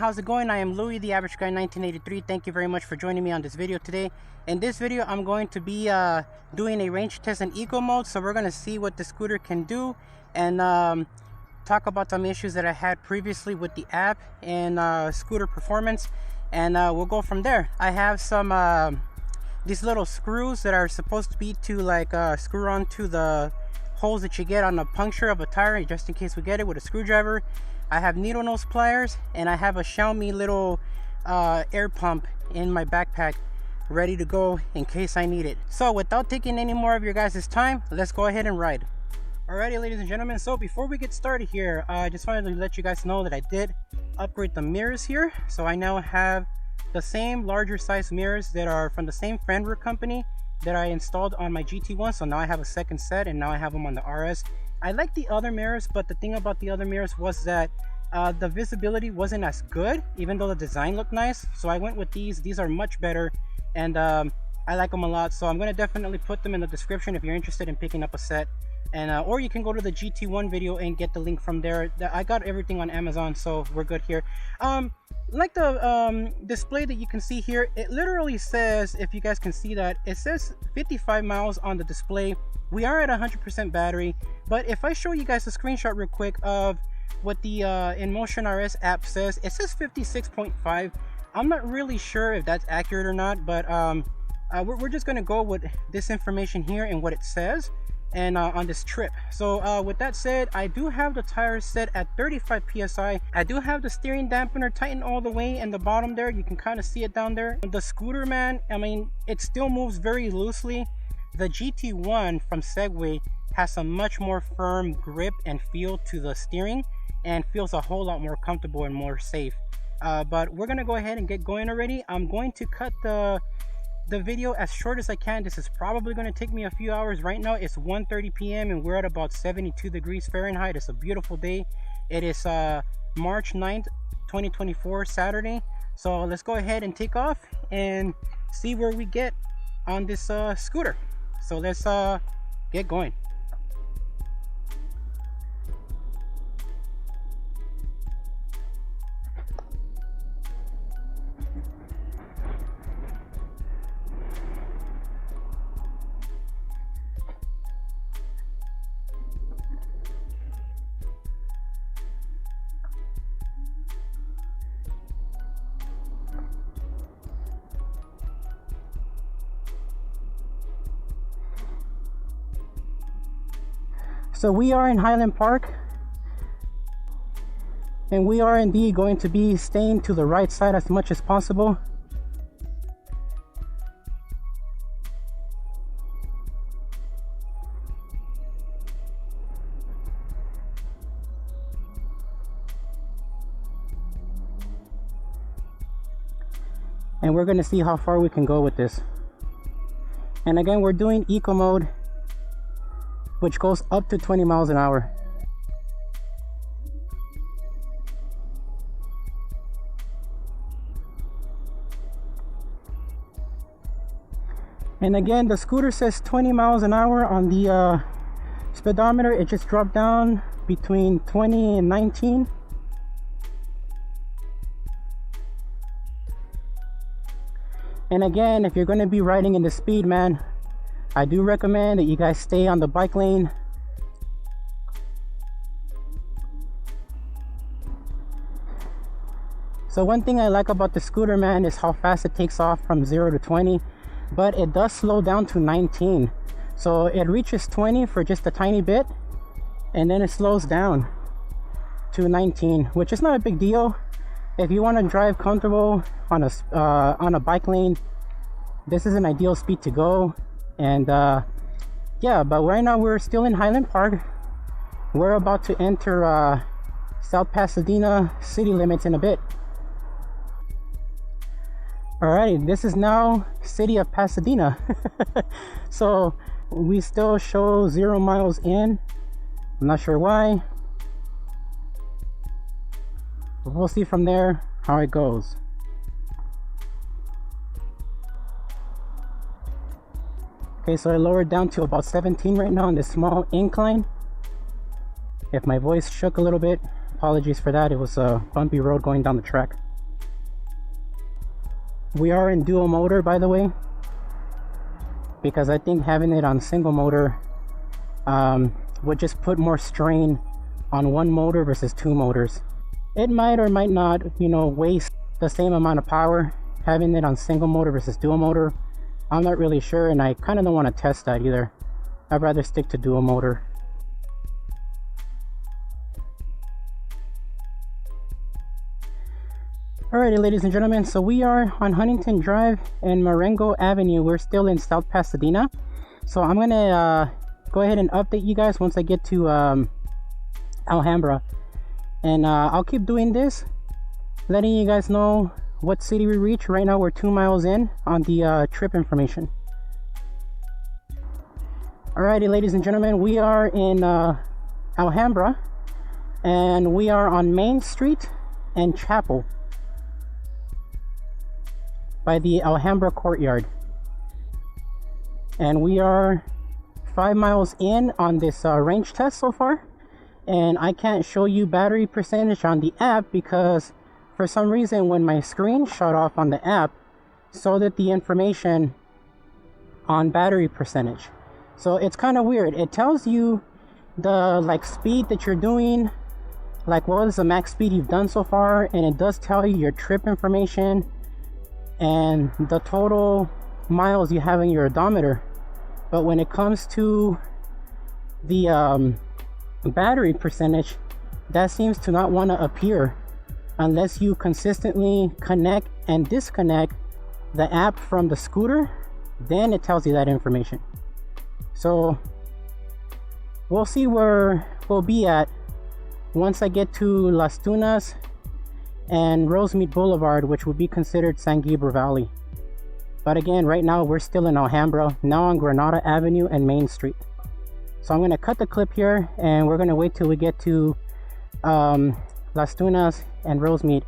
how's it going? I am Louis, the Average Guy 1983. Thank you very much for joining me on this video today. In this video, I'm going to be doing a range test in eco mode. So we're going to see what the scooter can do and talk about some issues that I had previously with the app and scooter performance. And we'll go from there. I have some these little screws that are supposed to be to like screw onto the holes that you get on the puncture of a tire, just in case we get it with a screwdriver. I have needle nose pliers, and I have a Xiaomi little air pump in my backpack ready to go in case I need it. So without taking any more of your guys' time, let's go ahead and ride. Alrighty, ladies and gentlemen, so before we get started here, I just wanted to let you guys know that I did upgrade the mirrors here. So I now have the same larger size mirrors that are from the same Fender company that I installed on my GT1. So now I have a second set, and now I have them on the RS. I like the other mirrors, but the thing about the other mirrors was that the visibility wasn't as good, even though the design looked nice. So I went with these. These are much better, and I like them a lot. So I'm going to definitely put them in the description if you're interested in picking up a set. And or you can go to the GT1 video and get the link from there. I got everything on Amazon, so we're good here. Like the display that you can see here, it literally says, if you guys can see that, it says 55 miles on the display. We are at 100% battery, but if I show you guys a screenshot real quick of what the Inmotion RS app says, it says 56.5. I'm not really sure if that's accurate or not, but we're just going to go with this information here and what it says and on this trip. So with that said, I do have the tires set at 35 psi. I do have the steering dampener tightened all the way in the bottom there. You can kind of see it down there. The scooter, man, I mean, it still moves very loosely. The GT1 from Segway has a much more firm grip and feel to the steering, and feels a whole lot more comfortable and more safe. But we're gonna go ahead and get going already. I'm going to cut the video as short as I can. This is probably going to take me a few hours. Right now it's 1:30 p.m. and we're at about 72 degrees Fahrenheit. It's a beautiful day. It is March 9th 2024, Saturday. So let's go ahead and take off and see where we get on this scooter. So let's get going. So we are in Highland Park, and we are indeed going to be staying to the right side as much as possible. And we're going to see how far we can go with this. And again, we're doing eco mode, which goes up to 20 miles an hour. And again, the scooter says 20 miles an hour on the speedometer. It just dropped down between 20 and 19. And again, if you're going to be riding in the speed, man, I do recommend that you guys stay on the bike lane. So one thing I like about the scooter, man, is how fast it takes off from 0 to 20, but it does slow down to 19. So it reaches 20 for just a tiny bit, and then it slows down to 19, which is not a big deal. If you want to drive comfortable on a bike lane, this is an ideal speed to go. And yeah, but right now we're still in Highland Park. We're about to enter South Pasadena city limits in a bit. Alrighty, this is now city of Pasadena. So we still show 0 miles in. I'm not sure why, but we'll see from there how it goes. Okay, so I lowered down to about 17 right now on this small incline. If my voice shook a little bit, apologies for that. It was a bumpy road going down the track. We are in dual motor, by the way, because I think having it on single motor would just put more strain on one motor versus two motors. It might or might not, you know, waste the same amount of power having it on single motor versus dual motor. I'm not really sure, and I kind of don't want to test that either. I'd rather stick to dual motor. Alrighty, ladies and gentlemen, so we are on Huntington Drive and Marengo Avenue. We're still in South Pasadena. So I'm gonna go ahead and update you guys once I get to Alhambra. And I'll keep doing this, letting you guys know what city we reach. Right now we're 2 miles in on the trip information. Alrighty, ladies and gentlemen, we are in Alhambra, and we are on Main Street and Chapel by the Alhambra Courtyard. And we are 5 miles in on this range test so far. And I can't show you battery percentage on the app because for some reason when my screen shut off on the app, so did the information on battery percentage. So it's kind of weird. It tells you the like speed that you're doing, like what is the max speed you've done so far, and it does tell you your trip information and the total miles you have in your odometer. But when it comes to the battery percentage, that seems to not want to appear unless you consistently connect and disconnect the app from the scooter. Then it tells you that information. So we'll see where we'll be at once I get to Las Tunas and Rosemead Boulevard, which would be considered San Gabriel Valley. But again, right now we're still in Alhambra, now on Granada Avenue and Main Street. So I'm going to cut the clip here, and we're going to wait till we get to Las Tunas and Rosemead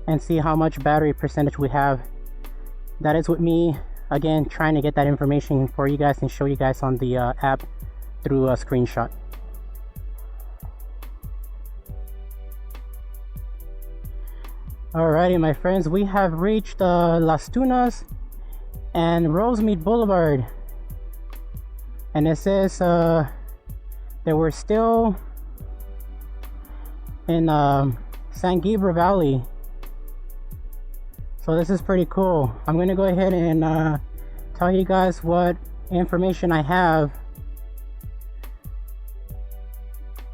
and see how much battery percentage we have. That is with me, again, trying to get that information for you guys and show you guys on the app through a screenshot. Alrighty, my friends, we have reached Las Tunas and Rosemead Boulevard, and it says that we're still in San Gabriel Valley. So this is pretty cool. I'm gonna go ahead and tell you guys what information I have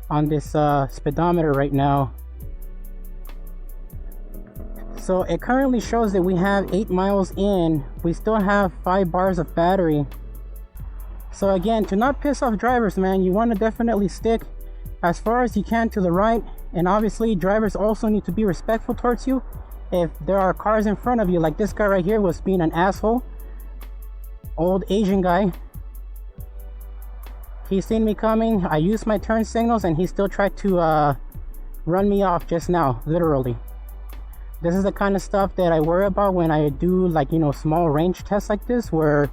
on this speedometer right now. So it currently shows that we have 8 miles in. We still have 5 bars of battery. So again, to not piss off drivers, man, you want to definitely stick as far as you can to the right. And obviously drivers also need to be respectful towards you. If there are cars in front of you, like this guy right here was being an asshole, old Asian guy. He's seen me coming. I used my turn signals and he still tried to run me off just now, literally. This is the kind of stuff that I worry about when I do, like, you know, small range tests like this, where,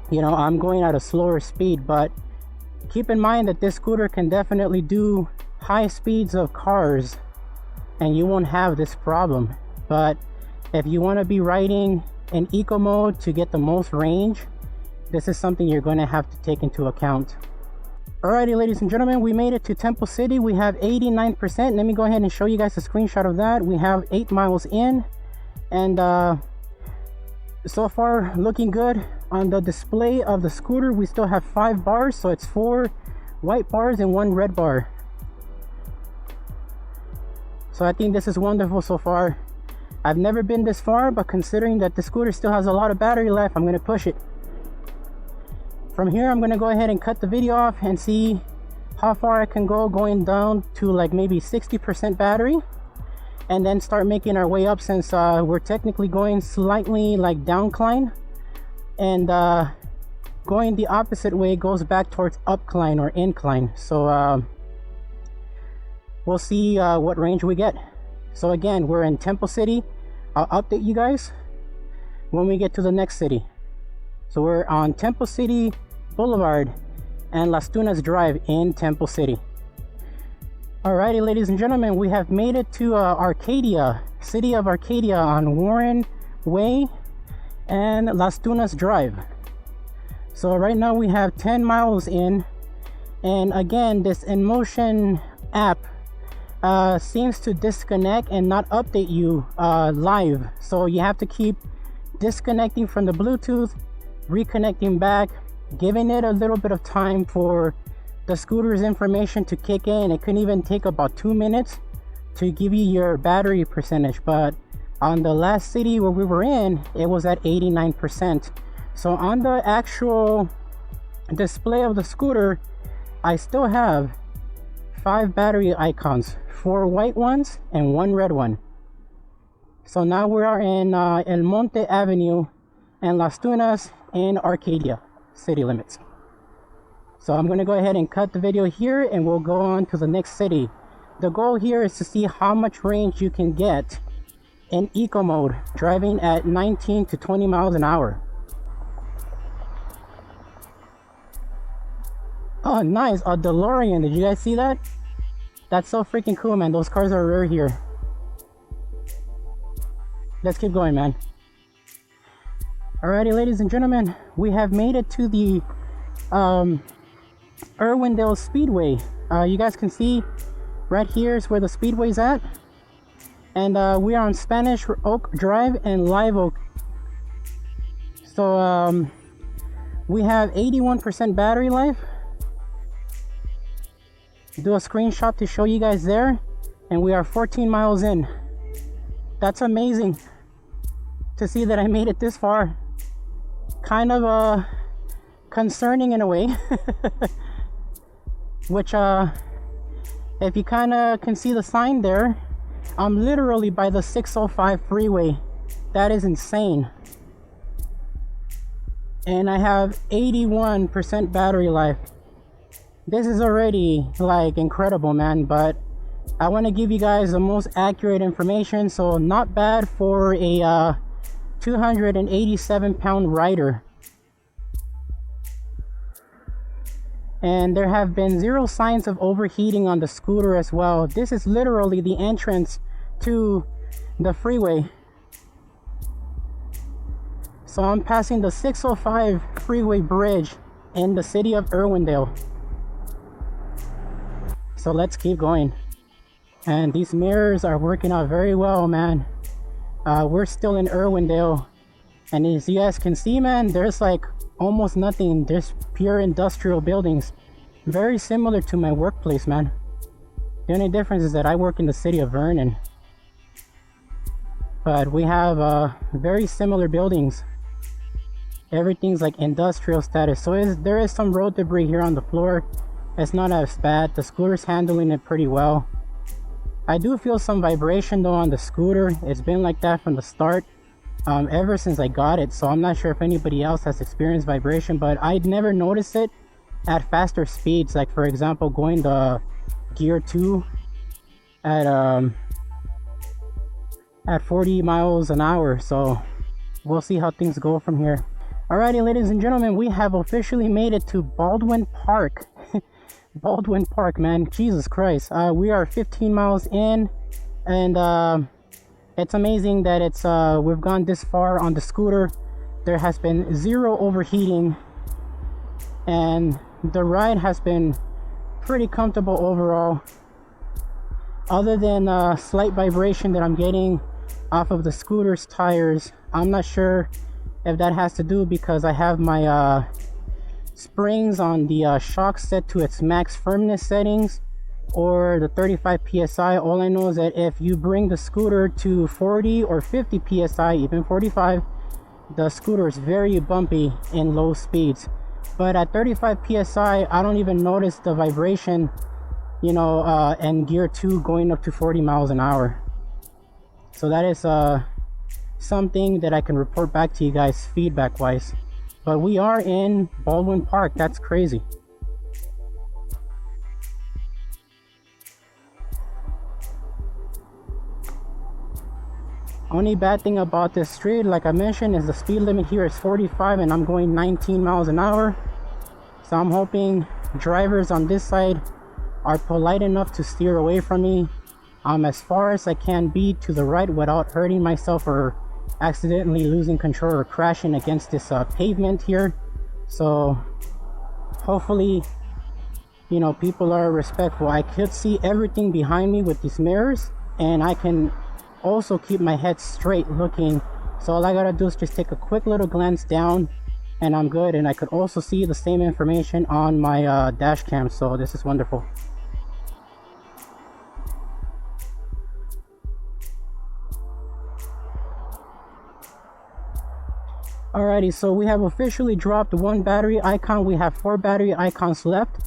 you know, I'm going at a slower speed. But keep in mind that this scooter can definitely do high speeds of cars and you won't have this problem. But if you want to be riding in eco mode to get the most range, this is something you're going to have to take into account. Alrighty, ladies and gentlemen, we made it to Temple City. We have 89%. Let me go ahead and show you guys a screenshot of that. We have 8 miles in, and so far looking good. On the display of the scooter, we still have 5 bars, so it's 4 white bars and 1 red bar. So I think this is wonderful so far. I've never been this far, but considering that the scooter still has a lot of battery life, I'm going to push it. From here, I'm going to go ahead and cut the video off and see how far I can go, going down to like maybe 60% battery, and then start making our way up, since we're technically going slightly like downcline, and going the opposite way goes back towards upcline or incline. So we'll see what range we get. So again, we're in Temple City. I'll update you guys when we get to the next city. So we're on Temple City Boulevard and Las Tunas Drive in Temple City. Alrighty, ladies and gentlemen, we have made it to Arcadia, city of Arcadia on Warren Way and Las Tunas Drive. So right now we have 10 miles in, and again, this Inmotion app seems to disconnect and not update you live. So you have to keep disconnecting from the Bluetooth, reconnecting back, giving it a little bit of time for the scooter's information to kick in. It can even take about 2 minutes to give you your battery percentage, but on the last city where we were in, it was at 89%. So on the actual display of the scooter, I still have 5 battery icons, 4 white ones and 1 red one. So now we are in El Monte Avenue and Las Tunas in Arcadia city limits. So I'm going to go ahead and cut the video here, and we'll go on to the next city. The goal here is to see how much range you can get in eco mode, driving at 19 to 20 miles an hour. Oh, nice, a DeLorean. Did you guys see that? That's so freaking cool, man. Those cars are rare here. Let's keep going, man. Alrighty, ladies and gentlemen, we have made it to the Irwindale Speedway. You guys can see right here is where the speedway's at, and we are on Spanish Oak Drive and Live Oak. So we have 81% battery life. Do a screenshot to show you guys there, and we are 14 miles in. That's amazing to see that I made it this far. Kind of concerning in a way. Which if you kind of can see the sign there, I'm literally by the 605 freeway. That is insane. And I have 81% battery life. This is already like incredible, man, but I want to give you guys the most accurate information. So not bad for a 287-pound rider. And there have been 0 signs of overheating on the scooter as well. This is literally the entrance to the freeway. So I'm passing the 605 freeway bridge in the city of Irwindale. So let's keep going. And these mirrors are working out very well, man. We're still in Irwindale, and as you guys can see, man, there's like almost nothing. There's pure industrial buildings, very similar to my workplace, man. The only difference is that I work in the city of Vernon, but we have very similar buildings. Everything's like industrial status. So there is some road debris here on the floor. It's not as bad. The scooter's handling it pretty well. I do feel some vibration though on the scooter. It's been like that from the start, ever since I got it. So I'm not sure if anybody else has experienced vibration, but I'd never noticed it at faster speeds. Like for example, going to gear 2 at 40 miles an hour. So we'll see how things go from here. Alrighty, ladies and gentlemen, we have officially made it to Baldwin Park. Baldwin Park, man, Jesus Christ. We are 15 miles in, and it's amazing that it's we've gone this far on the scooter. There has been 0 overheating, and the ride has been pretty comfortable overall, other than slight vibration that I'm getting off of the scooter's tires. I'm not sure if that has to do because I have my springs on the shock set to its max firmness settings, or the 35 psi. All I know is that if you bring the scooter to 40 or 50 psi, even 45, the scooter is very bumpy in low speeds. But at 35 psi, I don't even notice the vibration, you know, and gear 2 going up to 40 miles an hour. So that is something that I can report back to you guys feedback wise. But we are in Baldwin Park. That's crazy. Only bad thing about this street, like I mentioned, is the speed limit here is 45 and I'm going 19 miles an hour. So I'm hoping drivers on this side are polite enough to steer away from me as far as I can be to the right without hurting myself or accidentally losing control or crashing against this pavement here. So hopefully, you know, people are respectful. I could see everything behind me with these mirrors, and I can also keep my head straight looking. So all I gotta do is just take a quick little glance down and I'm good. And I could also see the same information on my dash cam, so this is wonderful. Alrighty, so we have officially dropped one battery icon. We have 4 battery icons left.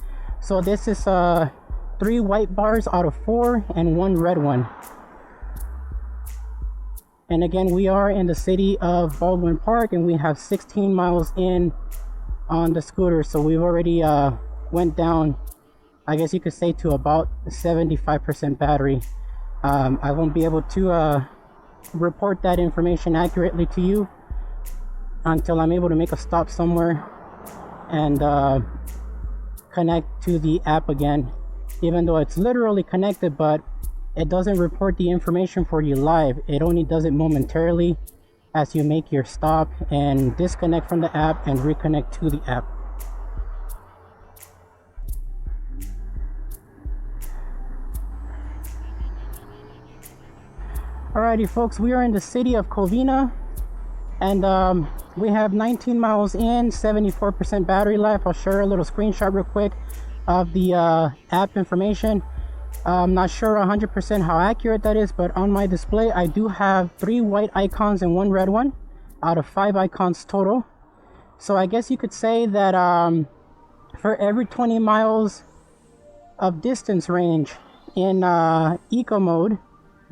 So this is 3 white bars out of 4 and 1 red one. And again, we are in the city of Baldwin Park, and we have 16 miles in on the scooter. So we've already went down, I guess you could say, to about 75% battery. I won't be able to report that information accurately to you until I'm able to make a stop somewhere and connect to the app again, even though it's literally connected, but it doesn't report the information for you live. It only does it momentarily as you make your stop and disconnect from the app and reconnect to the app. Alrighty folks, we are in the city of Covina, and we have 19 miles in, 74% battery life. I'll share a little screenshot real quick of the app information. I'm not sure 100% how accurate that is, but on my display I do have 3 white icons and 1 red one out of 5 icons total. So I guess you could say that for every 20 miles of distance range in eco mode,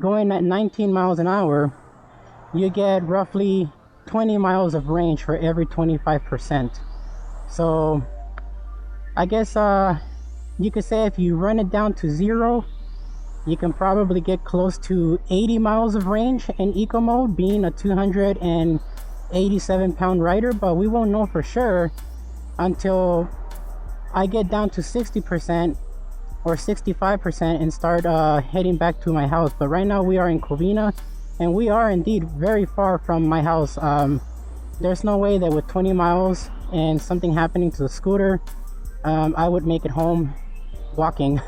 going at 19 miles an hour, you get roughly 20 miles of range for every 25%. So I guess you could say if you run it down to 0, you can probably get close to 80 miles of range in eco mode, being a 287 pound rider. But we won't know for sure until I get down to 60% or 65% and start heading back to my house. But right now we are in Covina, and we are indeed very far from my house. There's no way that with 20 miles and something happening to the scooter, I would make it home walking.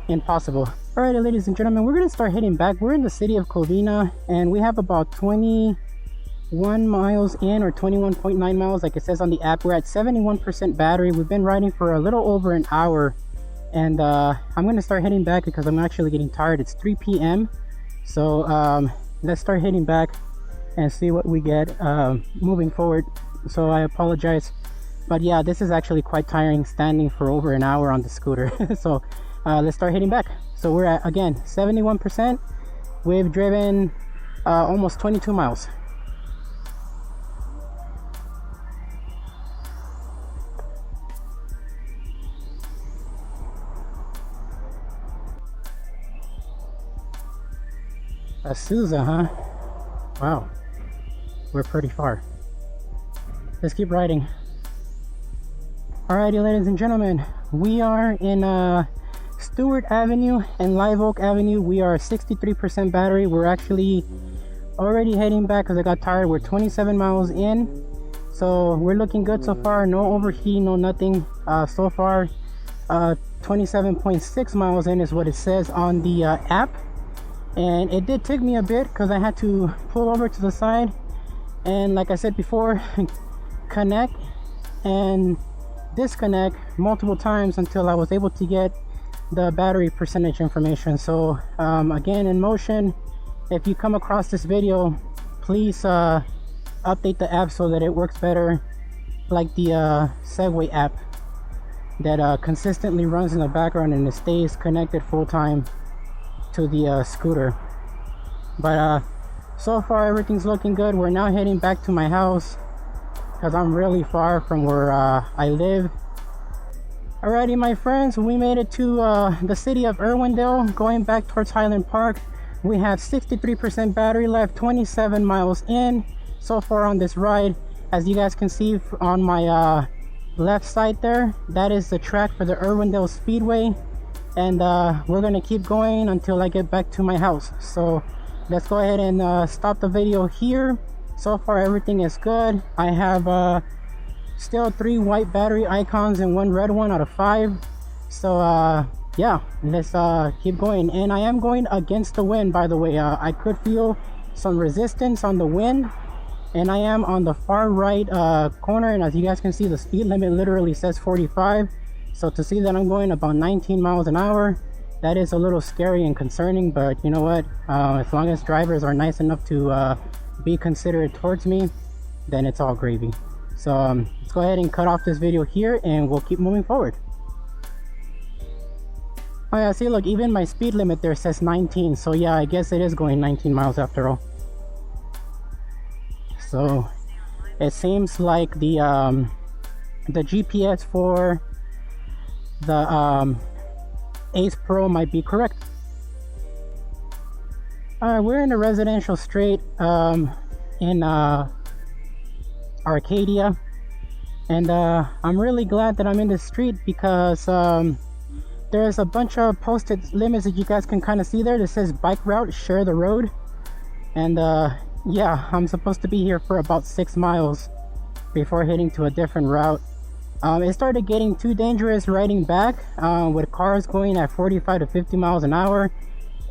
Impossible. Alright, ladies and gentlemen, we're gonna start heading back. We're in the city of Covina, and we have about 21 miles in, or 21.9 miles like it says on the app. We're at 71% battery. We've been riding for a little over an hour, and I'm gonna start heading back because I'm actually getting tired. It's 3 p.m. so let's start heading back and see what we get moving forward. So I apologize, but yeah, this is actually quite tiring, standing for over an hour on the scooter. So let's start heading back. So we're at, again, 71%. We've driven almost 22 miles. Azusa, huh? Wow, we're pretty far. Let's keep riding. Alrighty, ladies and gentlemen, we are in Stewart Avenue and Live Oak Avenue. We are 63% battery. We're actually already heading back because I got tired. We're 27 miles in, so we're looking good so far. No overheat, no nothing so far. 27.6 miles in is what it says on the app. And it did take me a bit because I had to pull over to the side and, like I said before, connect and disconnect multiple times until I was able to get the battery percentage information. So again, Inmotion, if you come across this video, please update the app so that it works better, like the Segway app that consistently runs in the background and it stays connected full time to the scooter. But so far everything's looking good. We're now heading back to my house because I'm really far from where I live. Alrighty, my friends, we made it to the city of Irwindale, going back towards Highland Park. We have 63% battery left, 27 miles in so far on this ride. As you guys can see on my left side there, that is the track for the Irwindale Speedway. And we're gonna keep going until I get back to my house. So let's go ahead and stop the video here. So far everything is good. I have still 3 white battery icons and 1 red one out of 5. So yeah, let's keep going. And I am going against the wind, by the way. I could feel some resistance on the wind, and I am on the far right corner, and as you guys can see, the speed limit literally says 45. So to see that I'm going about 19 miles an hour, that is a little scary and concerning. But you know what, as long as drivers are nice enough to be considerate towards me, then it's all gravy. So let's go ahead and cut off this video here, and we'll keep moving forward. Oh yeah, see, look, even my speed limit there says 19. So yeah, I guess it is going 19 miles after all. So it seems like the GPS for the Ace Pro might be correct. We're in a residential street in Arcadia, and I'm really glad that I'm in this street because there's a bunch of posted limits that you guys can kind of see there that says bike route, share the road. And yeah, I'm supposed to be here for about 6 miles before heading to a different route. It started getting too dangerous riding back with cars going at 45 to 50 miles an hour,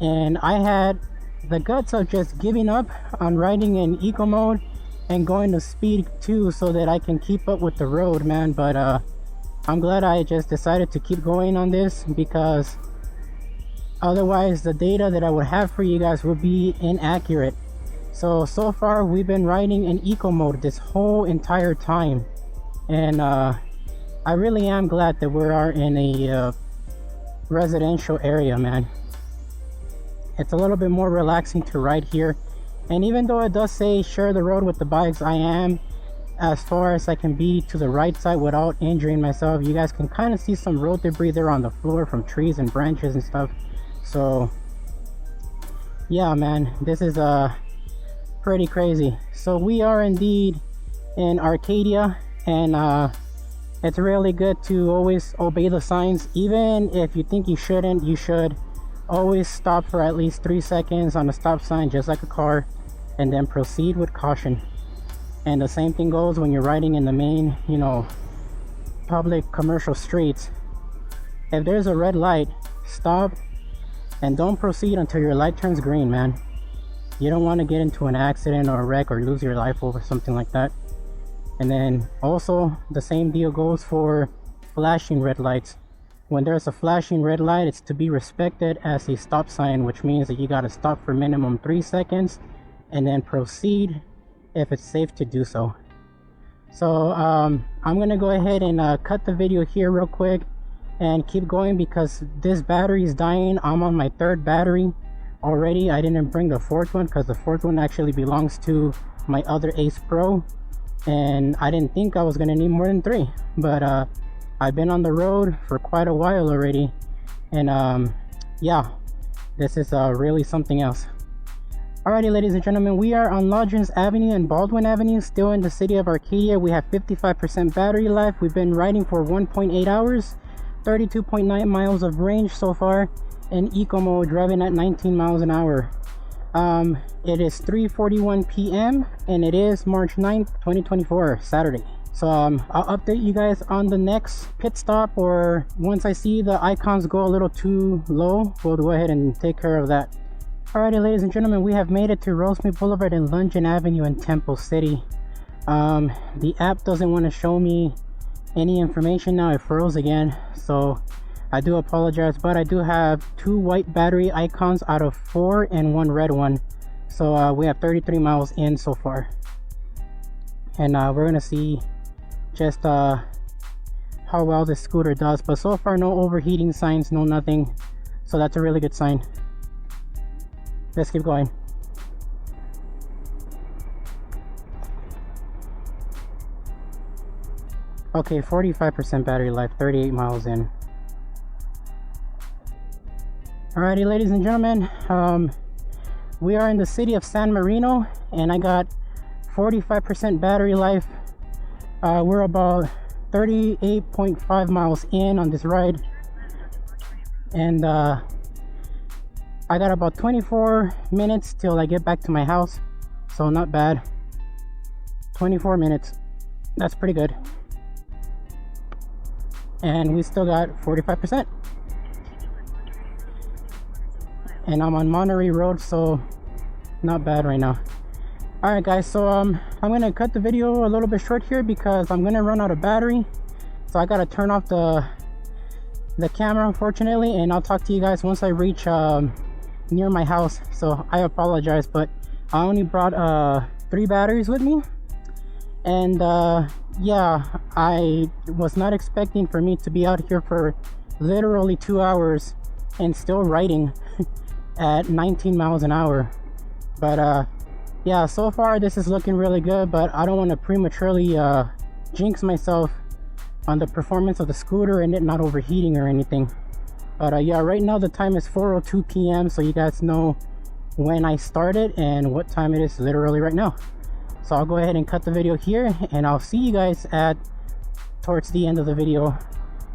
and I had the guts of just giving up on riding in eco mode and going to speed 2 so that I can keep up with the road, man. But I'm glad I just decided to keep going on this, because otherwise the data that I would have for you guys would be inaccurate. So far we've been riding in eco mode this whole entire time, and I really am glad that we are in a residential area, man. It's a little bit more relaxing to ride here, and even though it does say share the road with the bikes, I am as far as I can be to the right side without injuring myself. You guys can kind of see some road debris there on the floor from trees and branches and stuff. So yeah, man, this is pretty crazy. So we are indeed in Arcadia, and it's really good to always obey the signs. Even if you think you shouldn't, you should always stop for at least 3 seconds on the stop sign, just like a car, and then proceed with caution. And the same thing goes when you're riding in the main, you know, public commercial streets. If there's a red light, stop and don't proceed until your light turns green, man. You don't want to get into an accident or a wreck or lose your life over something like that. And then also the same deal goes for flashing red lights. When there's a flashing red light, it's to be respected as a stop sign, which means that you got to stop for minimum 3 seconds and then proceed if it's safe to do so. So I'm gonna go ahead and cut the video here real quick and keep going, because this battery is dying. I'm on my 3rd battery already. I didn't bring the 4th one because the 4th one actually belongs to my other Ace Pro, and I didn't think I was gonna need more than 3, but I've been on the road for quite a while already, and yeah, this is really something else. Alrighty, ladies and gentlemen, we are on Lodgins Avenue and Baldwin Avenue, still in the city of Arcadia. We have 55% battery life. We've been riding for 1.8 hours, 32.9 miles of range so far, in eco mode, driving at 19 miles an hour. It is 3:41 p.m. and it is March 9th, 2024, Saturday. So I'll update you guys on the next pit stop, or once I see the icons go a little too low, we'll go ahead and take care of that. Alrighty, ladies and gentlemen, we have made it to Rosemead Boulevard and Lungin Avenue in Temple City. The app doesn't want to show me any information now. It froze again, so I do apologize, but I do have 2 white battery icons out of 4 and 1 red one. So we have 33 miles in so far, and we're gonna see just how well this scooter does. But so far, no overheating signs, no nothing, so that's a really good sign. Let's keep going. Okay, 45% battery life, 38 miles in. Alrighty, ladies and gentlemen, we are in the city of San Marino, and I got 45% battery life. We're about 38.5 miles in on this ride, and I got about 24 minutes till I get back to my house, so not bad. 24 minutes, that's pretty good. And we still got 45%. And I'm on Monterey Road, so not bad right now. Alright guys, so I'm gonna cut the video a little bit short here because I'm gonna run out of battery. So I gotta turn off the camera, unfortunately, and I'll talk to you guys once I reach near my house. So I apologize, but I only brought 3 batteries with me. And yeah, I was not expecting for me to be out here for literally 2 hours and still riding at 19 miles an hour. But yeah, so far this is looking really good, but I don't want to prematurely jinx myself on the performance of the scooter and it not overheating or anything. But yeah, right now the time is 4:02 p.m. so you guys know when I started and what time it is literally right now. So I'll go ahead and cut the video here, and I'll see you guys towards the end of the video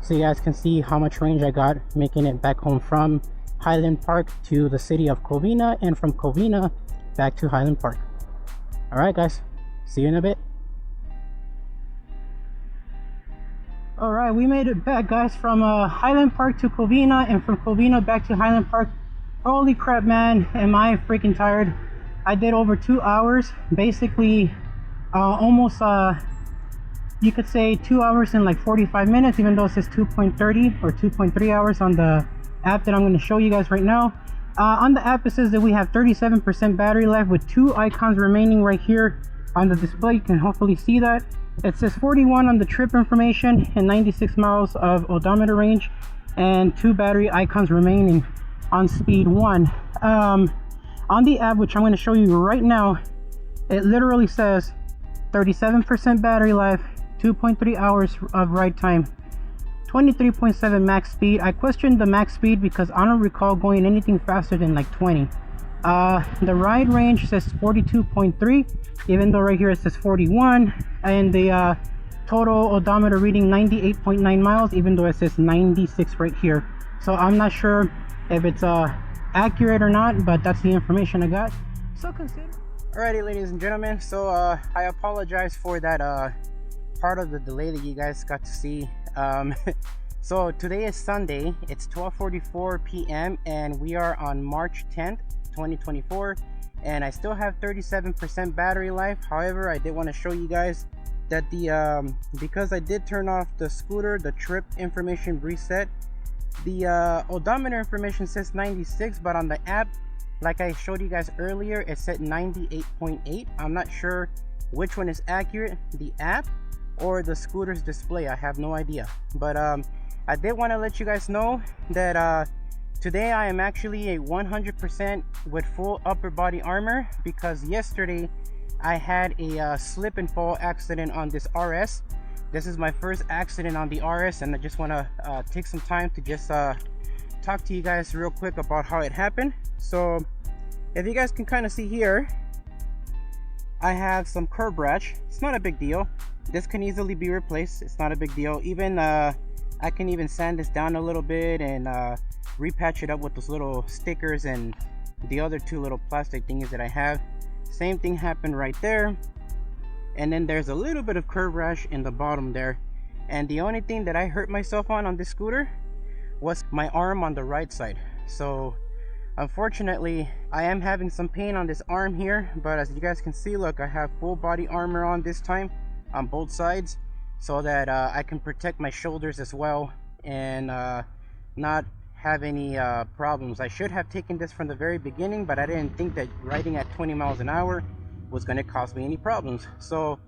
so you guys can see how much range I got making it back home from Highland Park to the city of Covina, and from Covina back to Highland Park. Alright guys, see you in a bit. Alright, we made it back guys from Highland Park to Covina, and from Covina back to Highland Park. Holy crap man, am I freaking tired. I did over 2 hours, basically almost you could say 2 hours and like 45 minutes, even though it says 2.30 or 2.3 hours on the app that I'm going to show you guys right now. On the app it says that we have 37% battery life with 2 icons remaining right here on the display. You can hopefully see that. It says 41 on the trip information and 96 miles of odometer range, and 2 battery icons remaining on speed 1. On the app, which I'm going to show you right now, it literally says 37% battery life, 2.3 hours of ride time, 23.7 max speed. I questioned the max speed because I don't recall going anything faster than like 20. The ride range says 42.3, even though right here it says 41, and the total odometer reading 98.9 miles, even though it says 96 right here. So I'm not sure if it's accurate or not, but that's the information I got, so consider. Alrighty ladies and gentlemen, so I apologize for that part of the delay that you guys got to see. So today is Sunday, it's 12:44 p.m. and we are on March 10th 2024, and I still have 37% battery life. However, I did want to show you guys that the because I did turn off the scooter, the trip information reset, the odometer information says 96, but on the app, like I showed you guys earlier, it said 98.8. I'm not sure which one is accurate, the app or the scooter's display. I have no idea, but I did want to let you guys know that today I am actually a 100% with full upper body armor, because yesterday I had a slip and fall accident on this RS. This is my first accident on the RS, and I just want to take some time to just talk to you guys real quick about how it happened. So if you guys can kind of see here, I have some curb rash. It's not a big deal. This can easily be replaced. It's not a big deal. Even I can even sand this down a little bit and repatch it up with those little stickers and the other 2 little plastic thingies that I have. Same thing happened right there. And then there's a little bit of curb rash in the bottom there. And the only thing that I hurt myself on this scooter was my arm on the right side. So unfortunately I am having some pain on this arm here, but as you guys can see, look, I have full body armor on this time on both sides, so that I can protect my shoulders as well and not have any problems. I should have taken this from the very beginning, but I didn't think that riding at 20 miles an hour was going to cause me any problems. So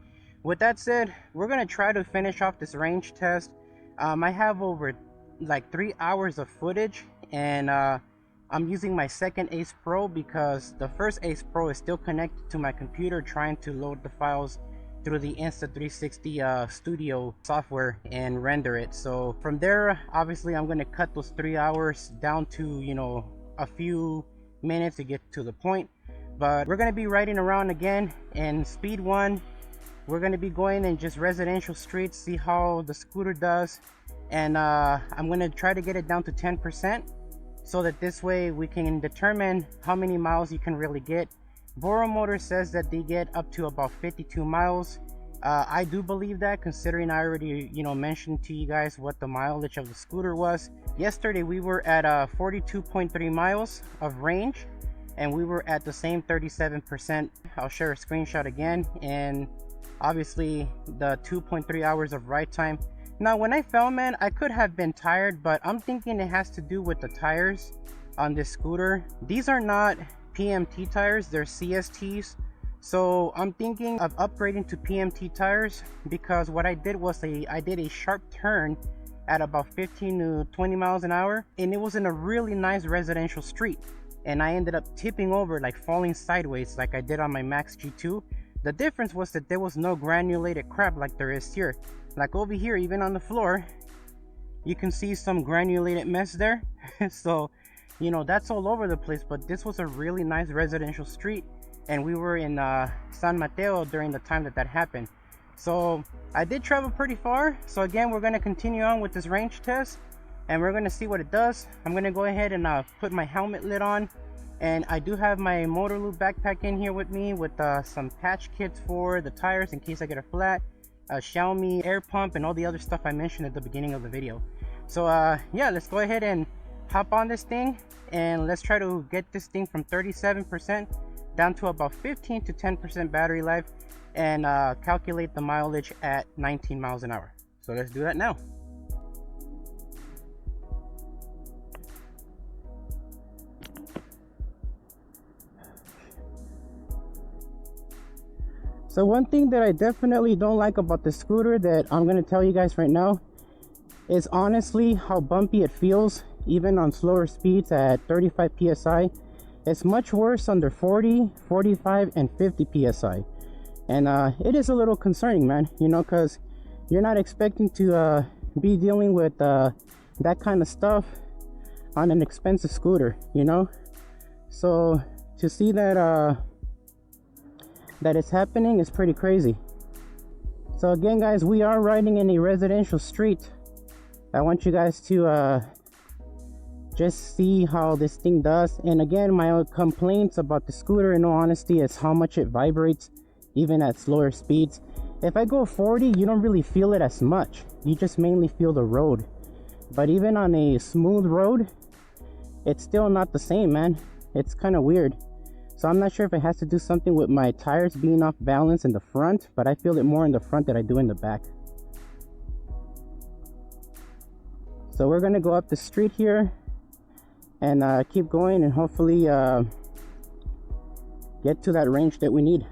with that said, we're going to try to finish off this range test. I have over like 3 hours of footage, and I'm using my second Ace Pro because the first Ace Pro is still connected to my computer, trying to load the files through the Insta360 Studio software and render it. So from there, obviously I'm going to cut those 3 hours down to, you know, a few minutes to get to the point. But we're going to be riding around again in speed 1. We're going to be going in just residential streets, see how the scooter does, and I'm going to try to get it down to 10%. so that this way we can determine how many miles you can really get. Voromotors says that they get up to about 52 miles. I do believe that, considering I already, mentioned to you guys what the mileage of the scooter was. Yesterday we were at 42.3 miles of range, and we were at the same 37%. I'll share a screenshot again, and obviously the 2.3 hours of ride time. Now when I fell, man, I could have been tired, but I'm thinking it has to do with the tires on this scooter. These are not PMT tires, they're CSTs. So I'm thinking of upgrading to PMT tires, because what I did was I did a sharp turn at about 15 to 20 miles an hour, and it was in a really nice residential street, and I ended up tipping over, like falling sideways like I did on my Max G2. The difference was that there was no granulated crap like there is here. Like over here, even on the floor, you can see some granulated mess there. So that's all over the place. But this was a really nice residential street, and we were in San Mateo during the time that happened. So I did travel pretty far. So again, we're going to continue on with this range test, and we're going to see what it does. I'm going to go ahead and put my helmet lid on, and I do have my motor loop backpack in here with me, with some patch kits for the tires in case I get a flat, a Xiaomi air pump, and all the other stuff I mentioned at the beginning of the video. So yeah, let's go ahead and hop on this thing, and let's try to get this thing from 37% down to about 15 to 10% battery life, and calculate the mileage at 19 miles an hour. So let's do that now. So one thing that I definitely don't like about the scooter that I'm going to tell you guys right now is honestly how bumpy it feels, even on slower speeds at 35 psi. It's much worse under 40, 45, and 50 psi. And it is a little concerning, man, because you're not expecting to be dealing with that kind of stuff on an expensive scooter, So to see that that it's happening is pretty crazy. So again, guys, we are riding in a residential street. I want you guys to just see how this thing does. And again, my complaints about the scooter, in all honesty, is how much it vibrates even at slower speeds. If I go 40, you don't really feel it as much, you just mainly feel the road. But even on a smooth road, it's still not the same, man. It's kind of weird. So I'm not sure if it has to do something with my tires being off balance in the front, but I feel it more in the front than I do in the back. So we're gonna go up the street here and keep going, and hopefully get to that range that we need.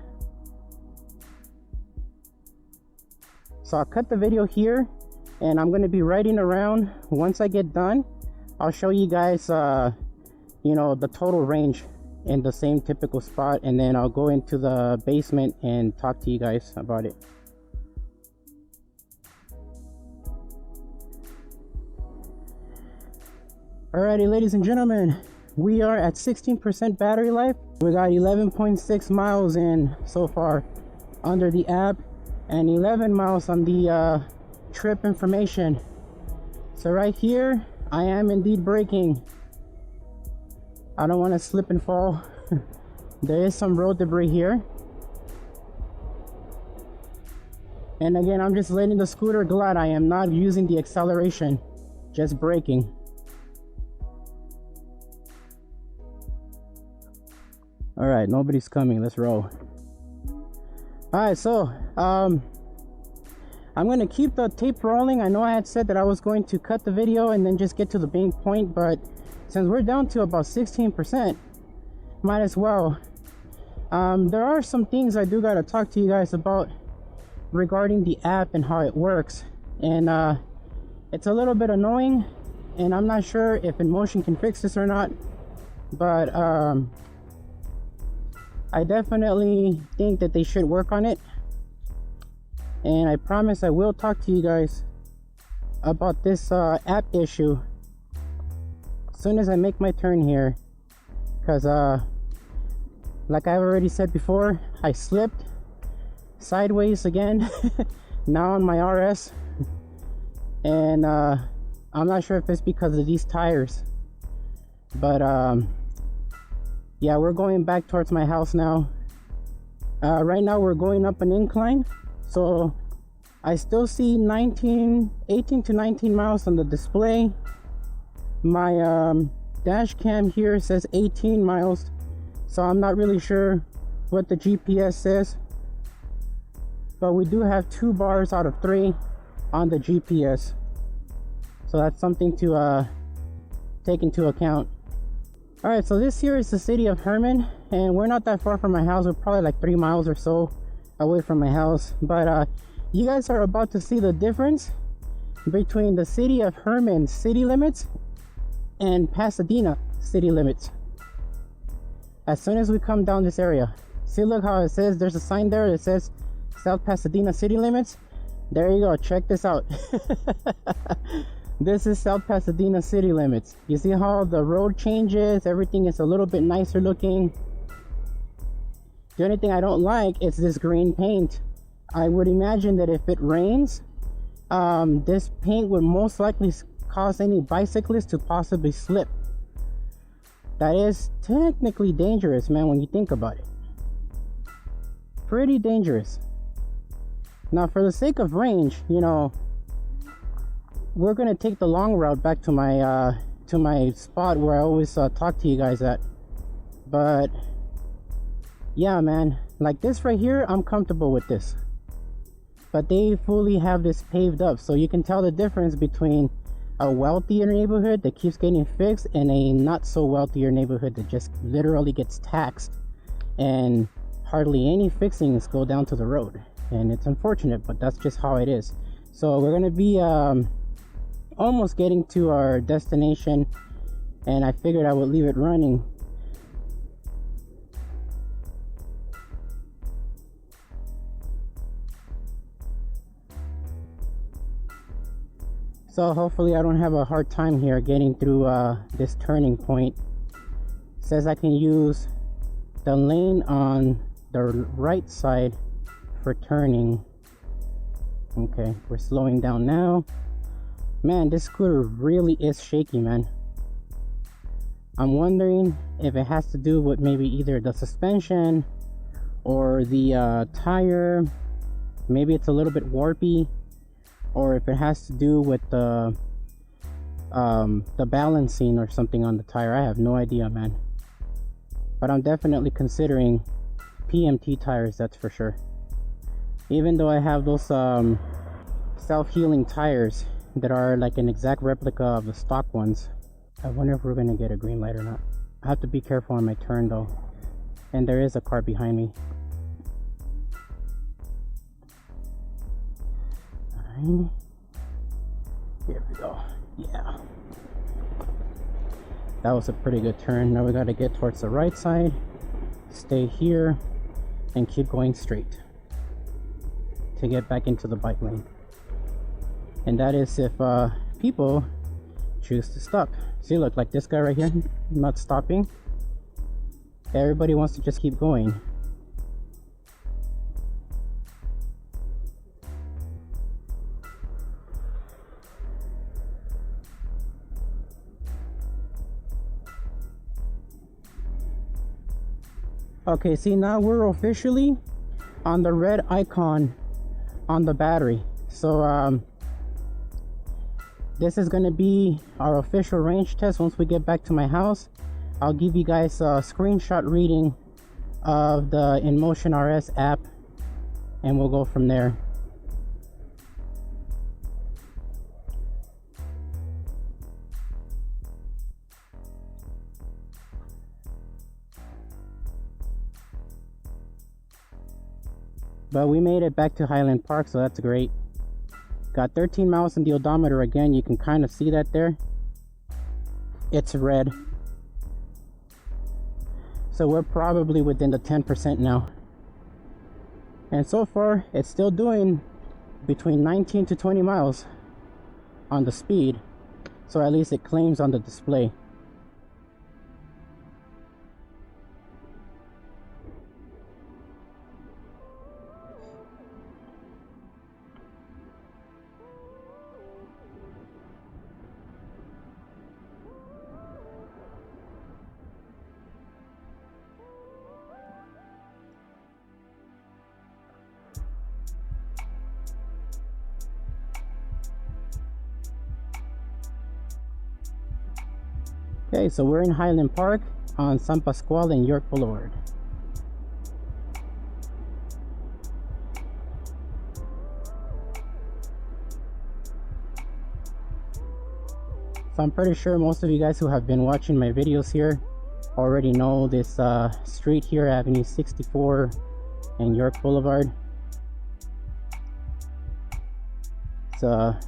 So I'll cut the video here, and I'm gonna be riding around. Once I get done, I'll show you guys the total range in the same typical spot, and then I'll go into the basement and talk to you guys about it. Alrighty, ladies and gentlemen, we are at 16% battery life. We got 11.6 miles in so far under the app, and 11 miles on the trip information. So right here, I am indeed braking. I don't want to slip and fall. There is some road debris here. And again, I'm just letting the scooter glide. I am not using the acceleration, just braking. All right, nobody's coming. Let's roll. All right, so I'm going to keep the tape rolling. I know I had said that I was going to cut the video and then just get to the main point, but since we're down to about 16%, might as well. There are some things I do gotta talk to you guys about regarding the app and how it works, and it's a little bit annoying, and I'm not sure if Inmotion can fix this or not, but I definitely think that they should work on it, and I promise I will talk to you guys about this app issue as soon as I make my turn here, because like I've already said before, I slipped sideways again now on my RS, and I'm not sure if it's because of these tires, But yeah, we're going back towards my house now. Right now we're going up an incline, so I still see 18 to 19 miles on the display. My dash cam here says 18 miles, so I'm not really sure what the GPS says, but we do have 2 bars out of 3 on the GPS, so that's something to take into account. All right, so this here is the city of Herman, and we're not that far from my house. We're probably like 3 miles or so away from my house, but you guys are about to see the difference between the city of Herman city limits and Pasadena city limits as soon as we come down this area. See, look how it says, there's a sign there that says South Pasadena city limits. There you go, check this out. This is South Pasadena city limits. You see how the road changes, everything is a little bit nicer looking. The only thing I don't like is this green paint. I would imagine that if it rains, this paint would most likely cause any bicyclist to possibly slip. That is technically dangerous, man, when you think about it. Pretty dangerous. Now, for the sake of range, you know, we're gonna take the long route back to my spot where I always talk to you guys at. But yeah, man, like this right here, I'm comfortable with this. But they fully have this paved up, so you can tell the difference between a wealthier neighborhood that keeps getting fixed and a not so wealthier neighborhood that just literally gets taxed and hardly any fixings go down to the road. And it's unfortunate, but that's just how it is. So we're gonna be almost getting to our destination, and I figured I would leave it running. So hopefully I don't have a hard time here getting through this turning point. It says I can use the lane on the right side for turning. Okay, we're slowing down now. Man, this scooter really is shaky, man. I'm wondering if it has to do with maybe either the suspension or the tire. Maybe it's a little bit warpy, or if it has to do with the balancing or something on the tire. I have no idea, man. But I'm definitely considering PMT tires, that's for sure. Even though I have those self-healing tires that are like an exact replica of the stock ones. I wonder if we're gonna get a green light or not. I have to be careful on my turn though, and there is a car behind me. Alright, here we go. Yeah, that was a pretty good turn. Now we got to get towards the right side, stay here, and keep going straight to get back into the bike lane. And that is if people choose to stop. See, look, like this guy right here, not stopping. Everybody wants to just keep going. Okay, see, now we're officially on the red icon on the battery. So this is going to be our official range test. Once we get back to my house, I'll give you guys a screenshot reading of the Inmotion RS app, and we'll go from there. But we made it back to Highland Park, so that's great. Got 13 miles in the odometer again. You can kind of see that there. It's red. So we're probably within the 10% now. And so far, it's still doing between 19 to 20 miles on the speed. So at least it claims on the display. Okay, so we're in Highland Park on San Pascual and York Boulevard. So I'm pretty sure most of you guys who have been watching my videos here already know this street here, Avenue 64 and York Boulevard. It's a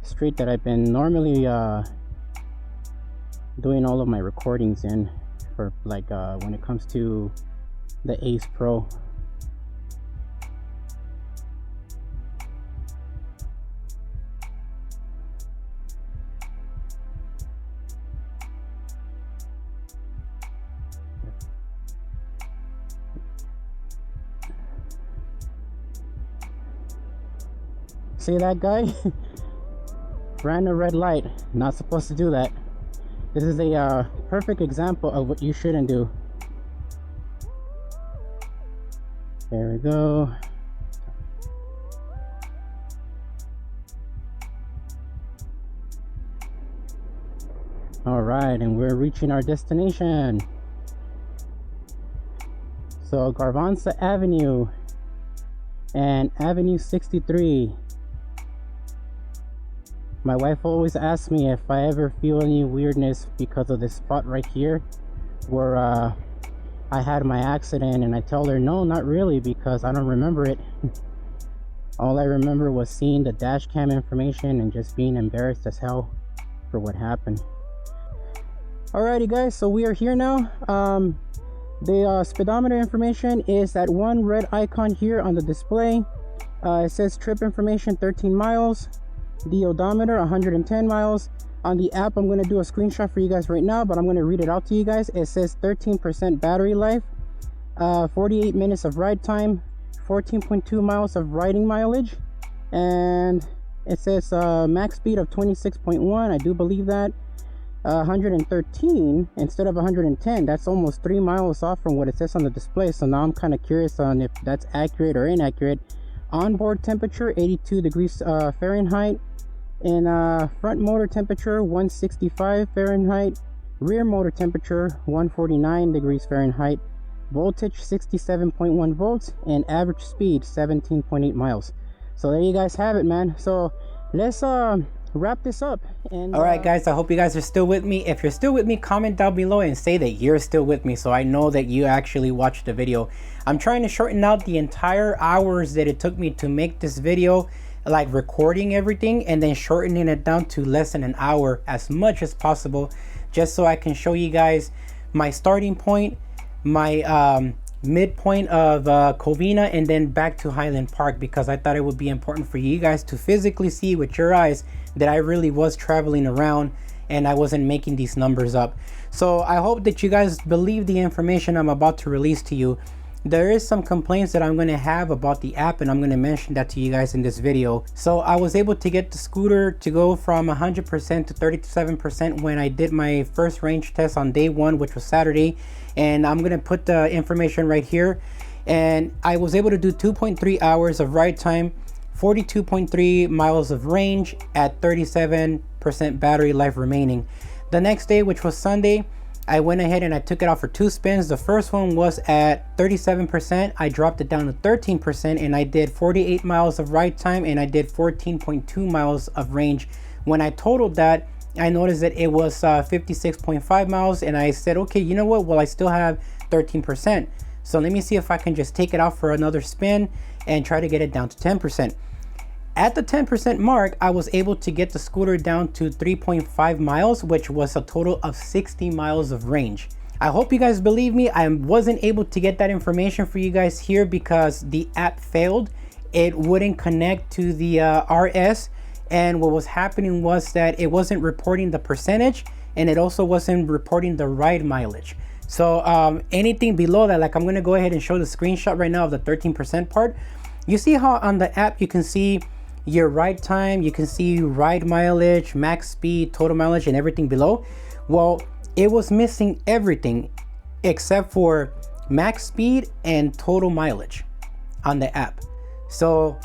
street that I've been normally doing all of my recordings in for, like, when it comes to the Ace Pro. See that guy? Ran a red light. Not supposed to do that. This is a perfect example of what you shouldn't do. There we go. All right, and we're reaching our destination. So Garvanza Avenue and Avenue 63. My wife always asks me if I ever feel any weirdness because of this spot right here where I had my accident, and I tell her no, not really, because I don't remember it. All I remember was seeing the dash cam information and just being embarrassed as hell for what happened. Alrighty guys, so we are here now. The speedometer information is that one red icon here on the display. It says trip information 13 miles. The odometer 110 miles. On the app, I'm going to do a screenshot for you guys right now, but I'm going to read it out to you guys. It says 13% battery life, 48 minutes of ride time, 14.2 miles of riding mileage, and it says max speed of 26.1. I do believe that. 113 instead of 110. That's almost 3 miles off from what it says on the display. So now I'm kind of curious on if that's accurate or inaccurate. Onboard temperature 82 degrees Fahrenheit. And front motor temperature 165 Fahrenheit, rear motor temperature 149 degrees Fahrenheit, voltage 67.1 volts, and average speed 17.8 miles. So there you guys have it, man. So let's wrap this up. And all right guys, I hope you guys are still with me. If you're still with me, comment down below and say that you're still with me, so I know that you actually watched the video. I'm trying to shorten out the entire hours that it took me to make this video, like recording everything, and then shortening it down to less than an hour as much as possible, just so I can show you guys my starting point, my midpoint of Covina, and then back to Highland Park, because I thought it would be important for you guys to physically see with your eyes that I really was traveling around and I wasn't making these numbers up. So I hope that you guys believe the information I'm about to release to you. There is some complaints that I'm going to have about the app, and I'm going to mention that to you guys in this video. So I was able to get the scooter to go from 100% to 37% when I did my first range test on day 1, which was Saturday, and I'm going to put the information right here. And I was able to do 2.3 hours of ride time, 42.3 miles of range at 37% battery life remaining. The next day, which was Sunday, I went ahead and I took it out for 2 spins. The first one was at 37%. I dropped it down to 13%, and I did 48 miles of ride time, and I did 14.2 miles of range. When I totaled that, I noticed that it was 56.5 miles, and I said, okay, you know what? Well, I still have 13%. So let me see if I can just take it out for another spin and try to get it down to 10%. At the 10% mark, I was able to get the scooter down to 3.5 miles, which was a total of 60 miles of range. I hope you guys believe me. I wasn't able to get that information for you guys here because the app failed. It wouldn't connect to the RS, and what was happening was that it wasn't reporting the percentage, and it also wasn't reporting the ride mileage. So anything below that, like I'm gonna go ahead and show the screenshot right now of the 13% part. You see how on the app you can see your ride time, you can see ride mileage, max speed, total mileage, and everything below. Well, it was missing everything except for max speed and total mileage on the app. So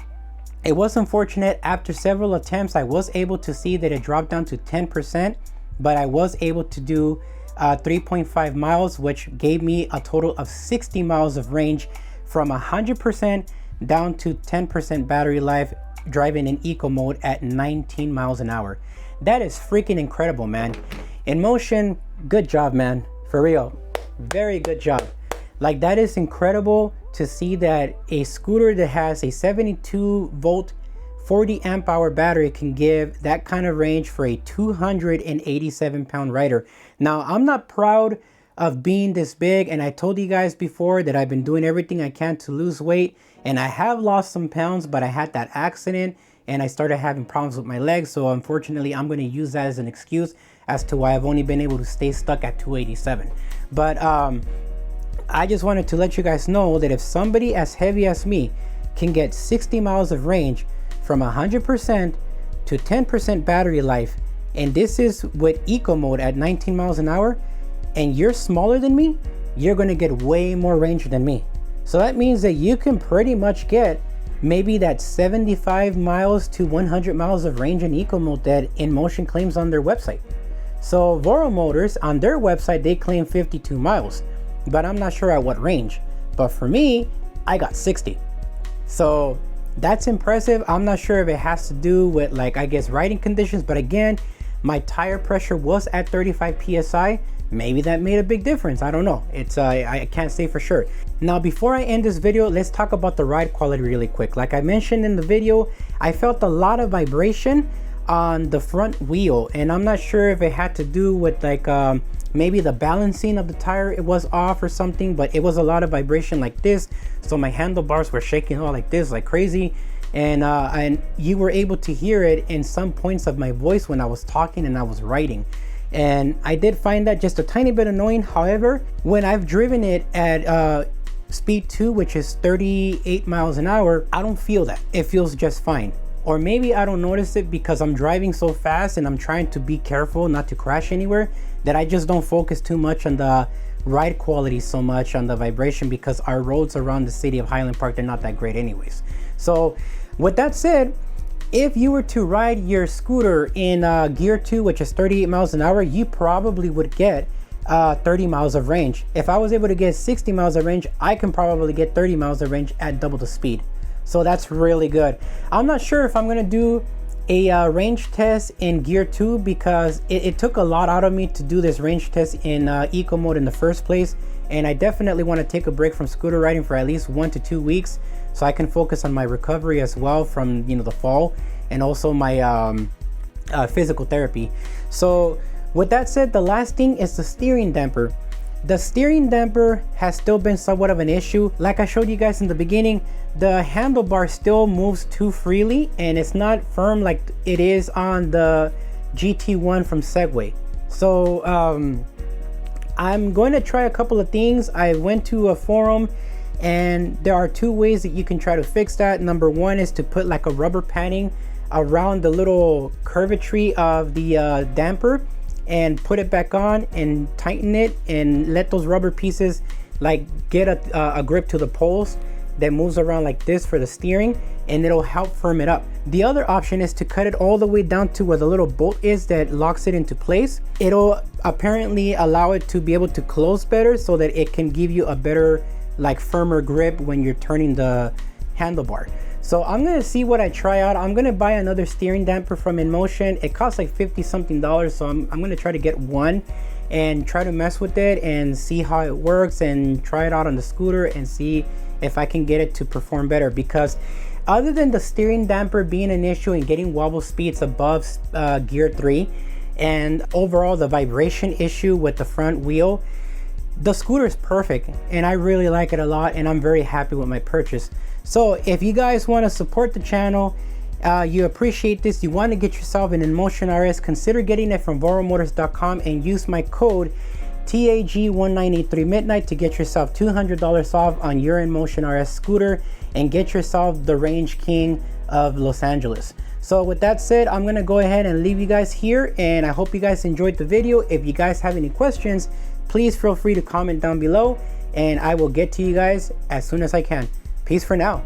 it was unfortunate. After several attempts, I was able to see that it dropped down to 10%. but I was able to do 3.5 miles, which gave me a total of 60 miles of range from 100% down to 10% battery life, driving in eco mode at 19 miles an hour. That is freaking incredible, man. Inmotion, good job, man. For real, very good job. Like, that is incredible to see that a scooter that has a 72 volt 40 amp hour battery can give that kind of range for a 287 pound rider. Now, I'm not proud of being this big, and I told you guys before that I've been doing everything I can to lose weight, and I have lost some pounds, but I had that accident and I started having problems with my legs. So unfortunately, I'm going to use that as an excuse as to why I've only been able to stay stuck at 287. But I just wanted to let you guys know that if somebody as heavy as me can get 60 miles of range from 100% to 10% battery life, and this is with eco mode at 19 miles an hour, and you're smaller than me, you're going to get way more range than me. So that means that you can pretty much get maybe that 75 miles to 100 miles of range in eco mode that Inmotion claims on their website. So Voromotors, on their website, they claim 52 miles, but I'm not sure at what range. But for me, I got 60. So that's impressive. I'm not sure if it has to do with, like, I guess, riding conditions, but again, my tire pressure was at 35 PSI. Maybe that made a big difference. I don't know. It's I can't say for sure. Now, before I end this video, let's talk about the ride quality really quick. Like I mentioned in the video, I felt a lot of vibration on the front wheel, and I'm not sure if it had to do with, like, maybe the balancing of the tire, it was off or something, but it was a lot of vibration like this. So my handlebars were shaking all like this, like crazy. And you were able to hear it in some points of my voice when I was talking and I was writing. And I did find that just a tiny bit annoying. However, when I've driven it at speed 2, which is 38 miles an hour, I don't feel that. It feels just fine. Or maybe I don't notice it because I'm driving so fast and I'm trying to be careful not to crash anywhere, that I just don't focus too much on the ride quality so much on the vibration, because our roads around the city of Highland Park, they're not that great anyways. So with that said, if you were to ride your scooter in gear 2, which is 38 miles an hour, you probably would get 30 miles of range. If I was able to get 60 miles of range, I can probably get 30 miles of range at double the speed. So that's really good. I'm not sure if I'm gonna do a range test in gear 2, because it took a lot out of me to do this range test in eco mode in the first place. And I definitely want to take a break from scooter riding for at least 1 to 2 weeks, so I can focus on my recovery as well from, you know, the fall, and also my physical therapy. So with that said, the last thing is the steering damper. The steering damper has still been somewhat of an issue. Like I showed you guys in the beginning, the handlebar still moves too freely and it's not firm like it is on the GT1 from Segway. So I'm going to try a couple of things. I went to a forum, and there are 2 ways that you can try to fix that. Number 1 is to put like a rubber padding around the little curvatry of the damper and put it back on and tighten it and let those rubber pieces like get a grip to the poles that moves around like this for the steering, and it'll help firm it up. The other option is to cut it all the way down to where the little bolt is that locks it into place. It'll apparently allow it to be able to close better, so that it can give you a better, like, firmer grip when you're turning the handlebar. So I'm gonna see what I try out. I'm gonna buy another steering damper from Inmotion. It costs like $50 something, so I'm gonna try to get one and try to mess with it and see how it works, and try it out on the scooter and see if I can get it to perform better. Because other than the steering damper being an issue and getting wobble speeds above gear 3, and overall the vibration issue with the front wheel, the scooter is perfect and I really like it a lot, and I'm very happy with my purchase. So if you guys want to support the channel, you appreciate this, you want to get yourself an Inmotion RS, consider getting it from Voromotors.com and use my code TAG1983midnight to get yourself $200 off on your Inmotion RS scooter and get yourself the Range King of Los Angeles. So with that said, I'm gonna go ahead and leave you guys here, and I hope you guys enjoyed the video. If you guys have any questions, please feel free to comment down below, and I will get to you guys as soon as I can. Peace for now.